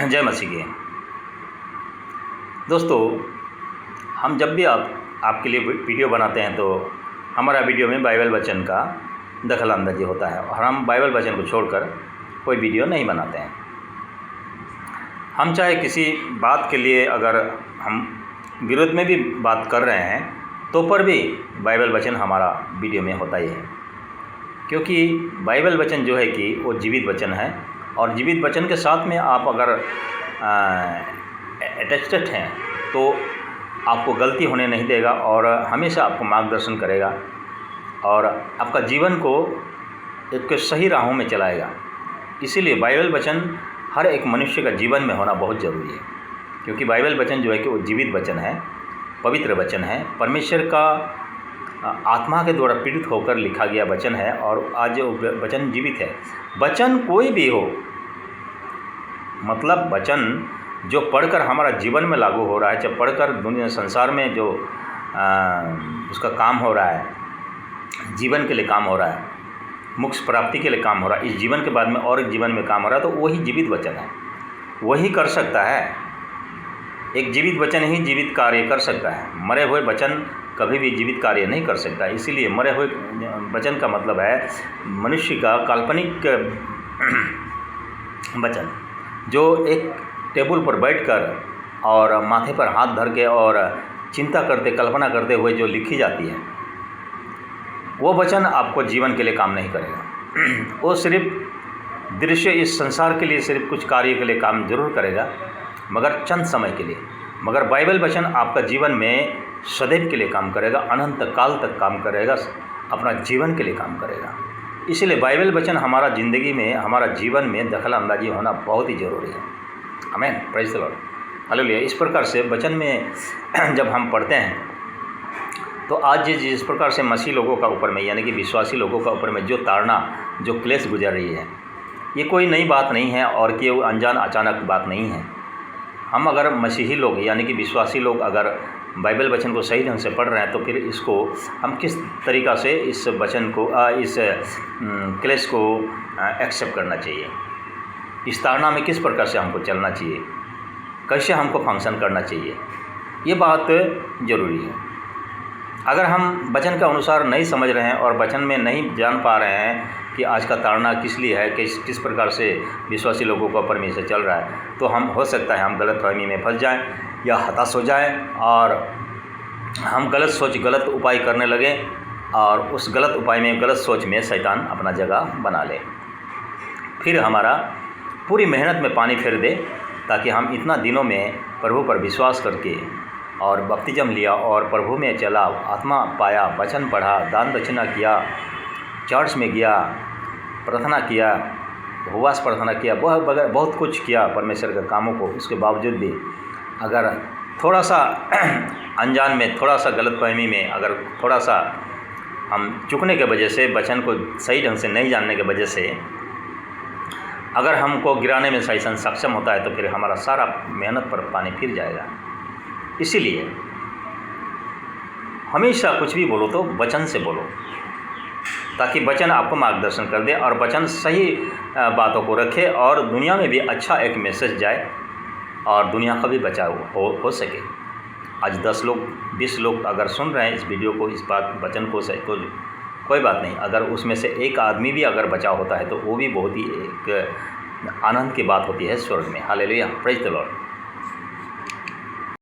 जय मसीह की। दोस्तों, हम जब भी आपके लिए वीडियो बनाते हैं तो हमारा वीडियो में बाइबल वचन का दखल अंदाजी होता है और हम बाइबल वचन को छोड़कर कोई वीडियो नहीं बनाते हैं। हम चाहे किसी बात के लिए अगर हम विरोध में भी बात कर रहे हैं तो पर भी बाइबल वचन हमारा वीडियो में होता ही है, क्योंकि बाइबल वचन जो है कि वो जीवित वचन है और जीवित वचन के साथ में आप अगर अटैच्ड हैं तो आपको गलती होने नहीं देगा और हमेशा आपको मार्गदर्शन करेगा और आपका जीवन को एक सही राहों में चलाएगा। इसीलिए बाइबल वचन हर एक मनुष्य का जीवन में होना बहुत ज़रूरी है, क्योंकि बाइबल वचन जो है कि वो जीवित वचन है, पवित्र वचन है, परमेश्वर का आत्मा के द्वारा पीड़ित होकर लिखा गया वचन है और आज वचन जीवित है। वचन कोई भी हो, मतलब वचन जो पढ़कर हमारा जीवन में लागू हो रहा है, जब पढ़कर दुनिया संसार में जो उसका काम हो रहा है, जीवन के लिए काम हो रहा है, मोक्ष प्राप्ति के लिए काम हो रहा है, इस जीवन के बाद में और एक जीवन में काम हो रहा है, तो वही जीवित वचन है, वही कर सकता है। एक जीवित वचन ही जीवित कार्य कर सकता है। मरे हुए वचन कभी भी जीवित कार्य नहीं कर सकता। इसीलिए मरे हुए वचन का मतलब है मनुष्य का काल्पनिक वचन, जो एक टेबल पर बैठकर और माथे पर हाथ धर के और चिंता करते, कल्पना करते हुए जो लिखी जाती है, वो वचन आपको जीवन के लिए काम नहीं करेगा। वो सिर्फ दृश्य इस संसार के लिए सिर्फ कुछ कार्य के लिए काम जरूर करेगा, मगर चंद समय के लिए। मगर बाइबल वचन आपका जीवन में सदैव के लिए काम करेगा, अनंत काल तक काम करेगा, अपना जीवन के लिए काम करेगा। इसलिए बाइबल वचन हमारा ज़िंदगी में, हमारा जीवन में दखल अंदाजी होना बहुत ही ज़रूरी है। आमीन, प्रेज़ द लॉर्ड, हालेलुया। इस प्रकार से वचन में जब हम पढ़ते हैं तो आज जिस प्रकार से मसीह लोगों का ऊपर में, यानी कि विश्वासी लोगों का ऊपर में जो ताड़ना, जो क्लेश गुजर रही है, ये कोई नई बात नहीं है और कि वो अनजान अचानक बात नहीं है। हम अगर मसीही लोग यानी कि विश्वासी लोग अगर बाइबल वचन को सही ढंग से पढ़ रहे हैं तो फिर इसको हम किस तरीक़ा से इस वचन को इस क्लेश को एक्सेप्ट करना चाहिए, इस ताड़ना में किस प्रकार से हमको चलना चाहिए, कैसे हमको फंक्शन करना चाहिए, ये बात ज़रूरी है। अगर हम वचन के अनुसार नहीं समझ रहे हैं और वचन में नहीं जान पा रहे हैं कि आज का ताड़ना किस लिए है, किस प्रकार से विश्वासी लोगों का परमेश्वर चल रहा है, तो हम हो सकता है हम गलतफहमी में फंस जाएं या हताश हो जाएं और हम गलत उपाय करने लगें और उस गलत उपाय में, गलत सोच में शैतान अपना जगह बना ले, फिर हमारा पूरी मेहनत में पानी फेर दे, ताकि हम इतना दिनों में प्रभु पर विश्वास करके और बपतिस्म लिया और प्रभु में चला, आत्मा पाया, वचन पढ़ा, दान दक्षिणा किया, चर्च में गया, प्रार्थना किया, उपवास प्रार्थना किया, बहुत कुछ किया परमेश्वर के कामों को, उसके बावजूद भी अगर थोड़ा सा अनजान में, थोड़ा सा गलतफहमी में, अगर थोड़ा सा हम चूकने के वजह से, वचन को सही ढंग से नहीं जानने के वजह से अगर हमको गिराने में शैतान सक्षम होता है तो फिर हमारा सारा मेहनत पर पानी फिर जाएगा। इसीलिए हमेशा कुछ भी बोलो तो वचन से बोलो, ताकि वचन आपको मार्गदर्शन कर दे और वचन सही बातों को रखे और दुनिया में भी अच्छा एक मैसेज जाए और दुनिया का भी बचाव हो सके। आज 10 लोग 20 लोग अगर सुन रहे हैं इस वीडियो को, इस बात वचन को सही, तो कोई बात नहीं, अगर उसमें से एक आदमी भी अगर बचाव होता है तो वो भी बहुत ही एक आनंद की बात होती है स्वर्ग में। Hallelujah, praise the Lord.